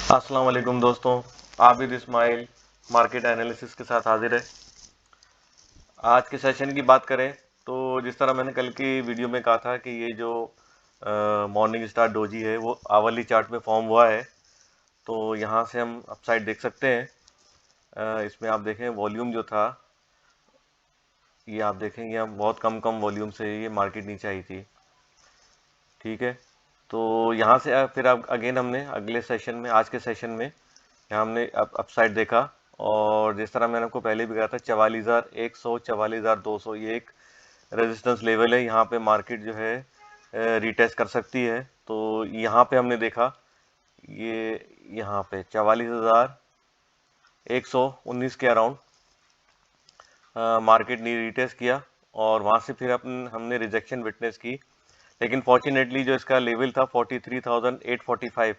अस्सलाम वालेकुम दोस्तों। आबिद इस्माइल मार्केट एनालिसिस के साथ हाजिर है। आज के सेशन की बात करें तो जिस तरह मैंने कल की वीडियो में कहा था कि ये जो मॉर्निंग स्टार डोजी है वो आवली चार्ट में फॉर्म हुआ है। तो यहाँ से हम अपसाइड देख सकते हैं। इसमें आप देखें वॉल्यूम जो था ये आप देखेंगे हम बहुत कम वॉल्यूम से ये मार्केट नीचे आई थी। ठीक है, तो यहाँ से फिर अब अगेन हमने अगले सेशन में आज के सेशन में यहाँ हमने अपसाइड देखा। और जिस तरह मैंने आपको पहले भी कहा था 44,100 44,200 ये एक रेजिस्टेंस लेवल है। यहाँ पे मार्केट जो है रिटेस्ट कर सकती है। तो यहाँ पे हमने देखा ये यहाँ पे 44,119 के अराउंड मार्केट ने रिटेस्ट किया और वहाँ से फिर हमने रिजेक्शन विटनेस की। लेकिन फॉर्चुनेटली जो इसका लेवल था 43,845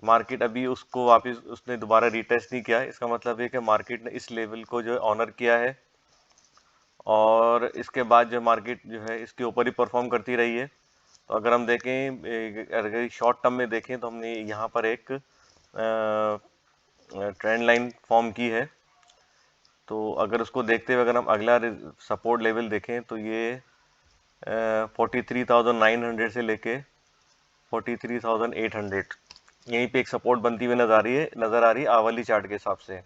मार्केट अभी उसको वापस उसने दोबारा रिटेस्ट नहीं किया। इसका मतलब है कि मार्केट ने इस लेवल को जो है ऑनर किया है और इसके बाद जो मार्केट जो है इसके ऊपर ही परफॉर्म करती रही है। तो अगर हम देखें अगर शॉर्ट टर्म में देखें तो हमने यहाँ पर एक ट्रेंड लाइन फॉर्म की है। तो अगर उसको देखते हुए अगर हम अगला सपोर्ट लेवल देखें तो ये 43,900 से लेके 43,800 यहीं पे एक सपोर्ट बनती हुई नज़र आ रही है आवली चार्ट के हिसाब से।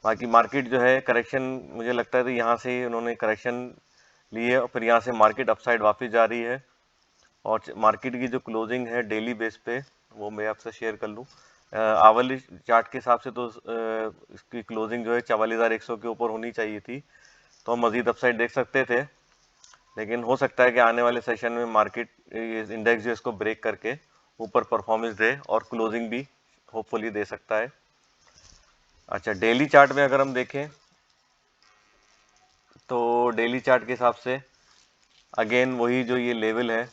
बाकी मार्केट जो है करेक्शन मुझे लगता है तो यहाँ से उन्होंने करेक्शन लिए और फिर यहाँ से मार्केट अपसाइड वापस जा रही है। और मार्केट की जो क्लोजिंग है डेली बेस पे वो मैं आपसे शेयर कर लूँ। आवली चार्ट के हिसाब से तो इसकी क्लोजिंग जो है 44,100 के ऊपर होनी चाहिए थी, तो हम मज़ीद अपसाइड देख सकते थे। लेकिन हो सकता है कि आने वाले सेशन में मार्केट इंडेक्स जो इसको ब्रेक करके ऊपर परफॉर्मेंस दे और क्लोजिंग भी होपफुली दे सकता है। अच्छा, डेली चार्ट में अगर हम देखें तो डेली चार्ट के हिसाब से अगेन वही जो ये लेवल है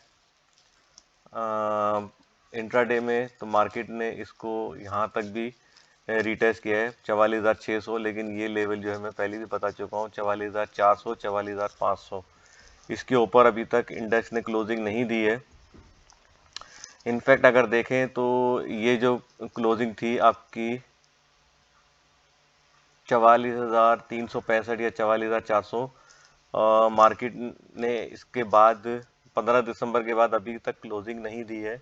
इंट्राडे में, तो मार्केट ने इसको यहाँ तक भी रिटेस्ट किया है 44,600। लेकिन ये लेवल जो है मैं पहले भी बता चुका हूँ 44,400 44,500 इसके ऊपर अभी तक इंडेक्स ने क्लोजिंग नहीं दी है। इनफैक्ट अगर देखें तो ये जो क्लोजिंग थी आपकी 44,365 या 44,400 मार्केट ने इसके बाद 15 दिसंबर के बाद अभी तक क्लोजिंग नहीं दी है।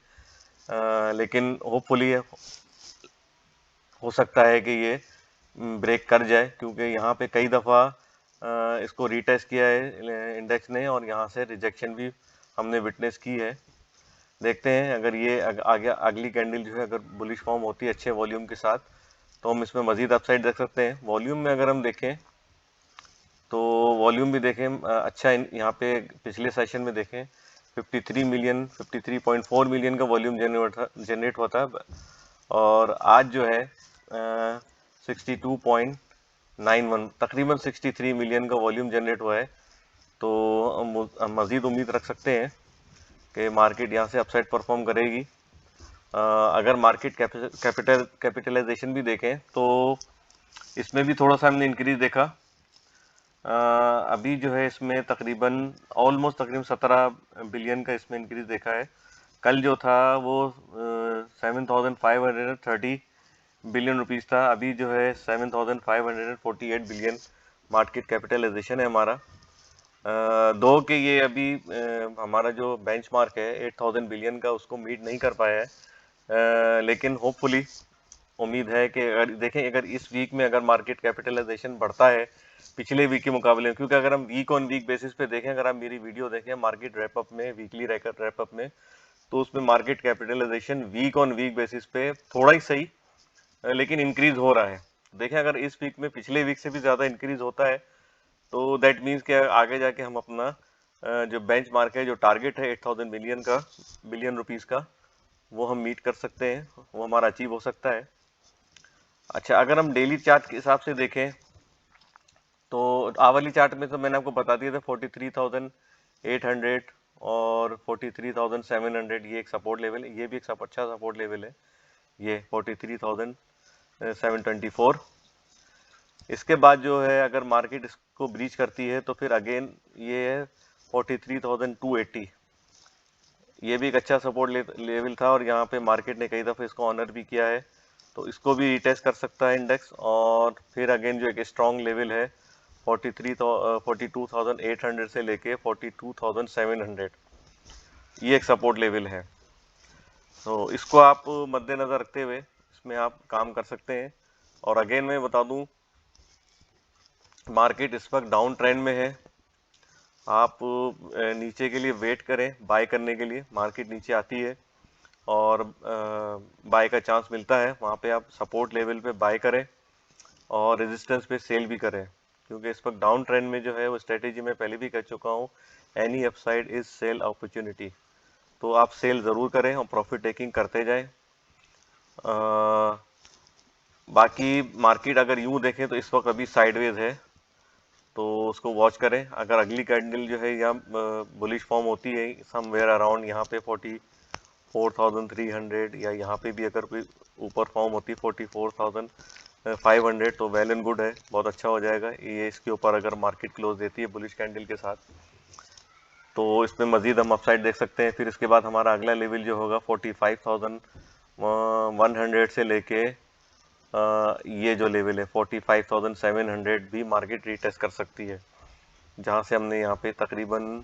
लेकिन होपफुली हो सकता है कि ये ब्रेक कर जाए, क्योंकि यहाँ पे कई दफ़ा इसको रीटेस्ट किया है इंडेक्स ने और यहाँ से रिजेक्शन भी हमने विटनेस की है। देखते हैं अगर ये आगे अगली कैंडल जो है अगर बुलिश फॉर्म होती है अच्छे वॉल्यूम के साथ तो हम इसमें मज़ीद अपसाइड देख सकते हैं। वॉल्यूम में अगर हम देखें तो वॉल्यूम भी देखें अच्छा यहाँ पे पिछले सेशन में देखें 53 मिलियन 53.4 मिलियन का वॉल्यूम जनरेट हुआ था और आज जो है 62.91 तकरीबन 63 मिलियन का वॉल्यूम जनरेट हुआ है। तो हम मज़ीद उम्मीद रख सकते हैं कि मार्केट यहाँ से अपसाइड परफॉर्म करेगी। अगर मार्केट कैपिटलाइजेशन भी देखें तो इसमें भी थोड़ा सा हमने इंक्रीज देखा। अभी जो है इसमें तकरीबन 17 बिलियन का इसमें इंक्रीज देखा है। कल जो था वो 7,530 बिलियन रुपीस था, अभी जो है 7,548 बिलियन मार्केट कैपिटलाइजेशन है हमारा। दो कि ये अभी हमारा जो बेंचमार्क है 8,000 बिलियन का उसको मीट नहीं कर पाया है। लेकिन होपफुली उम्मीद है कि अगर देखें अगर इस वीक में अगर मार्केट कैपिटलाइजेशन बढ़ता है पिछले वीक के मुकाबले, क्योंकि अगर हम वीक ऑन वीक बेसिस पे देखें, अगर आप मेरी वीडियो देखें मार्केट रैपअप में वीकली रैपअप में, तो उसमें market capitalization week on week basis पे थोड़ा ही सही लेकिन इंक्रीज हो रहा है। देखें अगर इस वीक में पिछले वीक से भी ज़्यादा इंक्रीज होता है तो दैट मीन्स कि आगे जाके हम अपना जो बेंच मार्क है जो टारगेट है 8,000 बिलियन रुपीस का वो हम मीट कर सकते हैं, वो हमारा अचीव हो सकता है। अच्छा, अगर हम डेली चार्ट के हिसाब से देखें तो आवली चार्ट में तो मैंने आपको बता दिया था 43,800 और 43,700 ये एक सपोर्ट लेवल है, ये भी एक अच्छा सपोर्ट लेवल है ये 43,724। इसके बाद जो है अगर मार्केट इसको ब्रीच करती है तो फिर अगेन ये है 43,280 ये भी एक अच्छा सपोर्ट लेवल था और यहाँ पे मार्केट ने कई दफ़े इसको ऑनर भी किया है, तो इसको भी रिटेस्ट कर सकता है इंडेक्स। और फिर अगेन जो एक स्ट्रॉन्ग लेवल है 42,800 से लेके 42,700, ये एक सपोर्ट लेवल है। तो इसको आप मद्देनज़र रखते हुए इसमें आप काम कर सकते हैं। और अगेन मैं बता दूं, मार्केट इस वक्त डाउन ट्रेंड में है। आप नीचे के लिए वेट करें बाय करने के लिए। मार्केट नीचे आती है और बाय का चांस मिलता है, वहाँ पे आप सपोर्ट लेवल पे बाय करें और रेजिस्टेंस पे सेल भी करें, क्योंकि इस वक्त डाउन ट्रेंड में जो है वो स्ट्रेटेजी मैं पहले भी कह चुका हूँ, any upside is sell opportunity. तो आप सेल ज़रूर करें और प्रॉफिट टेकिंग करते जाएं। बाकी मार्केट अगर यूँ देखें तो इस वक्त अभी साइडवेज है, तो उसको वॉच करें। अगर अगली कैंडल जो है यहाँ बुलिश फॉर्म होती है समवेयर अराउंड यहाँ पे 44,300, या यहाँ पे भी अगर कोई ऊपर फॉर्म होती 44,500, तो वेल एंड गुड है, बहुत अच्छा हो जाएगा ये। इसके ऊपर अगर मार्केट क्लोज देती है बुलिश कैंडल के साथ, तो इसमें मजीद हम अपसाइड देख सकते हैं। फिर इसके बाद हमारा अगला लेवल जो होगा 45,100 से लेके ये जो लेवल है 45,700 भी मार्केट रीटेस्ट कर सकती है, जहाँ से हमने यहाँ पे तकरीबन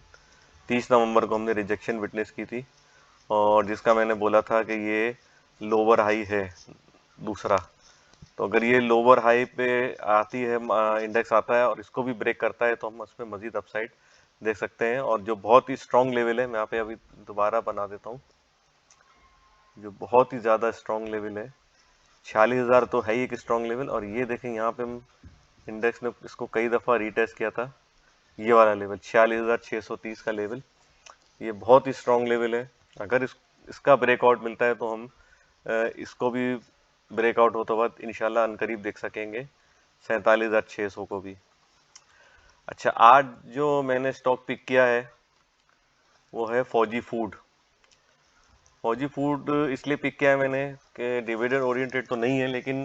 30 नवंबर को हमने रिजेक्शन विटनेस की थी, और जिसका मैंने बोला था कि ये लोअर हाई है दूसरा। तो अगर ये लोअर हाई पे आती है, इंडेक्स आता है और इसको भी ब्रेक करता है, तो हम उसमें मजीद अपसाइड देख सकते हैं। और जो बहुत ही स्ट्रॉन्ग लेवल है, मैं यहाँ पे अभी दोबारा बना देता हूँ, जो बहुत ही ज़्यादा स्ट्रॉन्ग लेवल है 46,000 तो है ही एक स्ट्रॉन्ग लेवल। और ये देखें यहाँ पे हम इंडेक्स ने इसको कई दफ़ा रीटेस्ट किया था, ये वाला लेवल 46,630 का लेवल, ये बहुत ही स्ट्रॉन्ग लेवल है। अगर इसका ब्रेकआउट मिलता है तो हम इसको भी ब्रेकआउट होते बाद इंशाल्लाह अनकरीब देख सकेंगे 47,600 को भी। अच्छा, आज जो मैंने स्टॉक पिक किया है वो है फौजी फूड। फौजी फूड इसलिए पिक किया है मैंने कि डिविडेंड ओरिएंटेड तो नहीं है, लेकिन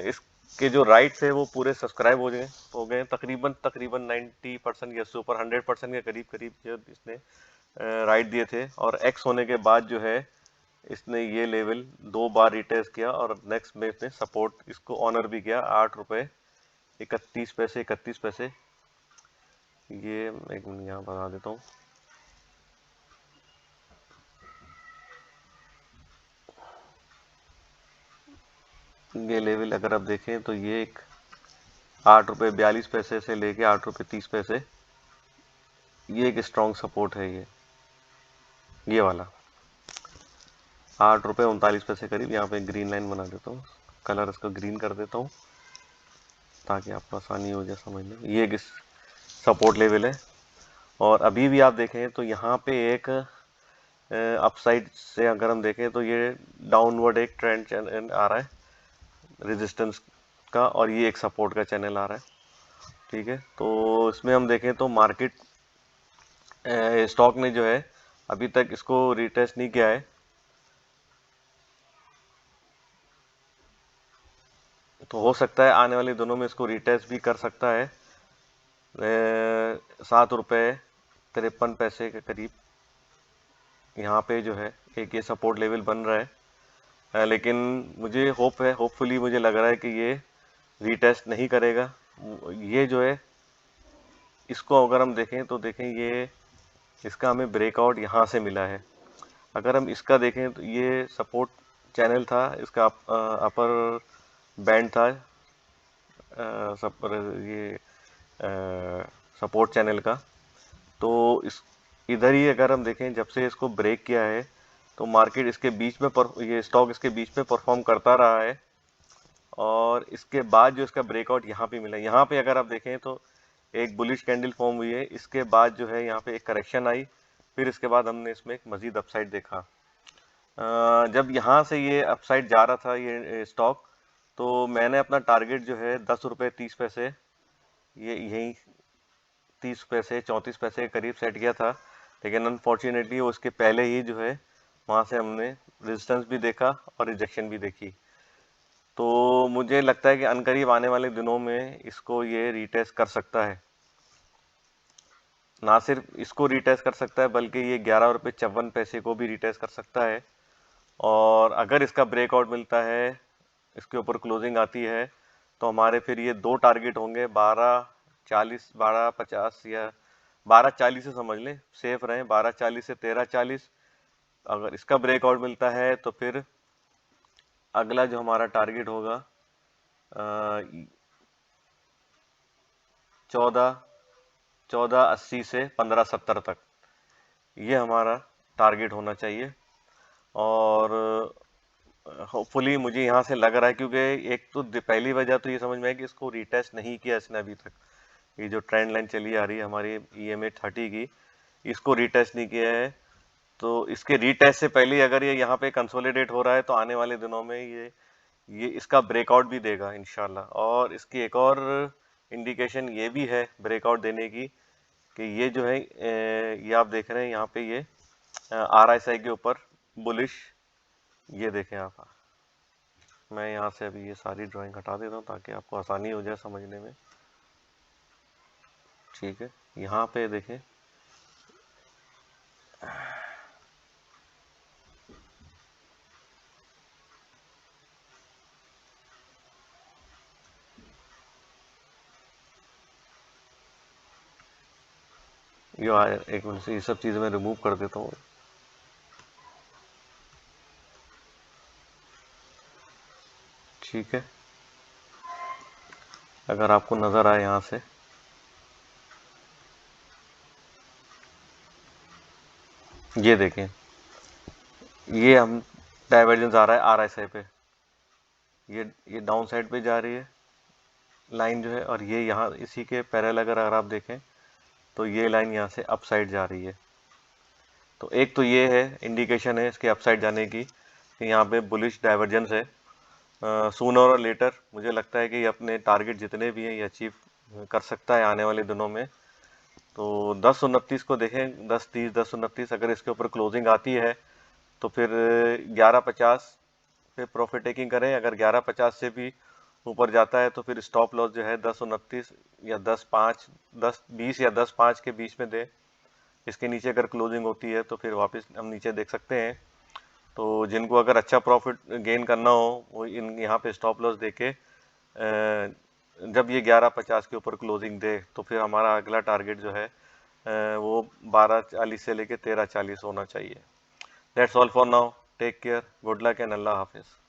इसके जो राइट्स है वो पूरे सब्सक्राइब हो गए तकरीबन 90% या उससे ऊपर 100% के करीब करीब जो इसने राइट दिए थे। और एक्स होने के बाद जो है इसने ये लेवल 2 बार रिटेस्ट किया और नेक्स्ट में इसने सपोर्ट इसको ऑनर भी किया 8 रुपये 31 पैसे 31 पैसे। ये एक मिनट यहाँ बता देता हूँ, ये लेवल अगर आप देखें तो ये एक 8 रुपये 42 पैसे से लेके 8 रुपये 30 पैसे, ये एक स्ट्रॉन्ग सपोर्ट है। ये वाला 8 रुपये 39 पैसे करीब। यहाँ पे ग्रीन लाइन बना देता हूँ, कलर इसका ग्रीन कर देता हूँ ताकि आपको आसानी हो जाए समझने में। ये एक सपोर्ट लेवल है। और अभी भी आप देखें तो यहाँ पे एक अपसाइड से अगर हम देखें तो ये डाउनवर्ड एक ट्रेंड चैनल आ रहा है रेजिस्टेंस का, और ये एक सपोर्ट का चैनल आ रहा है। ठीक है, तो इसमें हम देखें तो मार्केट स्टॉक ने जो है अभी तक इसको रिटेस्ट नहीं किया है, तो हो सकता है आने वाले दिनों में इसको रिटेस्ट भी कर सकता है 7 रुपये 53 पैसे के करीब। यहाँ पे जो है एक ये सपोर्ट लेवल बन रहा है, लेकिन मुझे होपफुली मुझे लग रहा है कि ये रीटेस्ट नहीं करेगा। ये जो है इसको अगर हम देखें तो देखें ये इसका हमें ब्रेकआउट यहाँ से मिला है। अगर हम इसका देखें तो ये सपोर्ट चैनल था, इसका अपर बैंड था ये सपोर्ट चैनल का। तो इस इधर ही अगर हम देखें जब से इसको ब्रेक किया है तो मार्केट इसके बीच में ये स्टॉक इसके बीच में परफॉर्म करता रहा है, और इसके बाद जो इसका ब्रेकआउट यहाँ पे मिला, यहाँ पे अगर आप देखें तो एक बुलिश कैंडल फॉर्म हुई है, इसके बाद जो है यहाँ पे एक करेक्शन आई, फिर इसके बाद हमने इसमें एक मजीद अपसाइड देखा। जब यहाँ से ये अपसाइड जा रहा था ये स्टॉक, तो मैंने अपना टारगेट जो है 10 रुपये 30 पैसे, ये यही 30 पैसे 34 पैसे के करीब सेट किया था। लेकिन अनफॉर्चुनेटली उसके पहले ही जो है वहाँ से हमने रेजिस्टेंस भी देखा और रिजेक्शन भी देखी। तो मुझे लगता है कि अनकरीब आने वाले दिनों में इसको ये रीटेस्ट कर सकता है। ना सिर्फ इसको रीटेस्ट कर सकता है बल्कि ये 11 रुपये 54 पैसे को भी रीटेस्ट कर सकता है। और अगर इसका ब्रेकआउट मिलता है, इसके ऊपर क्लोजिंग आती है, तो हमारे फिर ये दो टारगेट होंगे 12.40 12.50 या 12.40 से समझ लें, सेफ रहें 12.40 से 13.40। अगर इसका ब्रेकआउट मिलता है तो फिर अगला जो हमारा टारगेट होगा 14.80 से 15.70 तक, ये हमारा टारगेट होना चाहिए। और होपफुली मुझे यहाँ से लग रहा है, क्योंकि एक तो पहली वजह तो ये समझ में है कि इसको रीटेस्ट नहीं किया इसने अभी तक। ये जो ट्रेंड लाइन चली आ रही है हमारी EMA 30 की, इसको रीटेस्ट नहीं किया है। तो इसके रीटेस्ट से पहले अगर ये यहाँ पे कंसोलिडेट हो रहा है तो आने वाले दिनों में ये इसका ब्रेकआउट भी देगा इंशाल्लाह। और इसकी एक और इंडिकेशन ये भी है ब्रेकआउट देने की कि ये जो है ये आप देख रहे हैं यहाँ पे ये RSI के ऊपर बुलिश, ये देखें आप। मैं यहाँ से अभी ये सारी ड्राइंग हटा देता हूँ ताकि आपको आसानी हो जाए समझने में। ठीक है, यहाँ पे देखें एक मिनट से ये सब चीज़ें मैं रिमूव कर देता हूँ। ठीक है, अगर आपको नज़र आए यहाँ से, ये देखें, ये हम डाइवर्जेंस आ रहा है RSI पे, ये डाउन साइड पे जा रही है लाइन जो है, और ये यहाँ इसी के पैरेलल अगर आप देखें तो ये लाइन यहाँ से अप साइड जा रही है। तो एक तो ये है इंडिकेशन है इसके अपसाइड जाने की कि यहाँ पे बुलिश डाइवर्जेंस है। सूनर और लेटर मुझे लगता है कि ये अपने टारगेट जितने भी हैं ये अचीव कर सकता है आने वाले दिनों में। तो 10.29 को देखें, 10.30 10.29 अगर इसके ऊपर क्लोजिंग आती है तो फिर 11.50 पे प्रॉफिट टेकिंग करें। अगर 11.50 से भी ऊपर जाता है तो फिर स्टॉप लॉस जो है 10.29 या 10.5 10.20 या 10.5 के बीच में दें। इसके नीचे अगर क्लोजिंग होती है तो फिर वापस हम नीचे देख सकते हैं। तो जिनको अगर अच्छा प्रॉफिट गेन करना हो वो इन यहाँ पे स्टॉप लॉस देके जब ये 11.50 के ऊपर क्लोजिंग दे तो फिर हमारा अगला टारगेट जो है वो 12.40 से लेके 13.40 होना चाहिए। That's all for now, take care, good luck and अल्लाह हाफिज़।